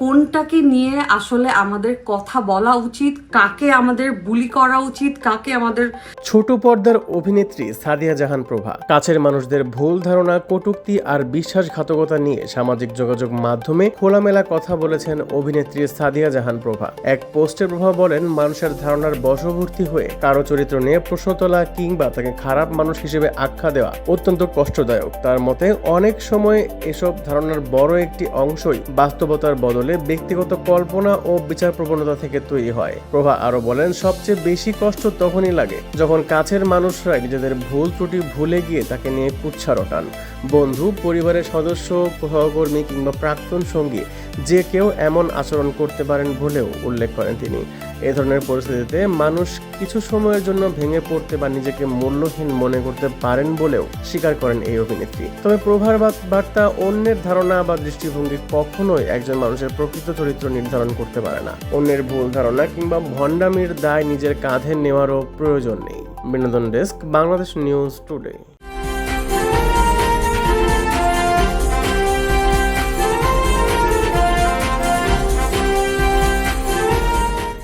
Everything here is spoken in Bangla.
কোনটাকে নিয়ে আসলে আমাদের কথা বলা উচিত, কাকে আমাদের বুলি করা উচিত, কাকে আমাদের। ছোট পর্দার অভিনেত্রী সাদিয়া জাহান প্রভা কাছের মানুষদের ভুল ধারণা, কটূক্তি আর বিশ্বাসঘাতকতা নিয়ে সামাজিক যোগাযোগ মাধ্যমে খোলামেলা কথা বলেছেন অভিনেত্রী সাদিয়া জাহান প্রভা। এক পোস্টে প্রভা বলেন, মানুষের ধারণার বশবর্তী হয়ে কারো চরিত্র নিয়ে প্রশ্ন তোলা কিংবা তাকে খারাপ মানুষ হিসেবে আখ্যা দেওয়া অত্যন্ত কষ্টদায়ক। তার মতে অনেক সময় এসব ধারণার বড় একটি অংশই বাস্তবতার বদলে ব্যক্তিগত কল্পনা ও বিচার প্রবণতা থেকে তৈরি হয়। প্রভা আরো বলেন, সবচেয়ে বেশি কষ্ট তখনই লাগে যখন কাছের মানুষরা নিজেদের ভুল ত্রুটি ভুলে গিয়ে তাকে নিয়ে কুৎসা রটান। বন্ধু, পরিবারের সদস্য, সহকর্মী কিংবা প্রাক্তন সঙ্গী যে কেউ এমন আচরণ করতে পারেন বলেও উল্লেখ করেন তিনি। এ ধরনের পরিস্থিতিতে মানুষ কিছু সময়ের জন্য ভেঙে পড়তে বা নিজেকে মূল্যহীন মনে করতে পারেন বলেও স্বীকার করেন এই অভিনেত্রী। তবে প্রভার বার্তা, অন্যের ধারণা বা দৃষ্টিভঙ্গি কখনোই একজন মানুষের প্রকৃত চরিত্র নির্ধারণ করতে পারে না। অন্যের ভুল ধারণা কিংবা ভণ্ডামির দায় নিজের কাঁধে নেওয়ারও প্রয়োজন নেই। বিনোদন ডেস্ক, বাংলাদেশ নিউজ টুডে।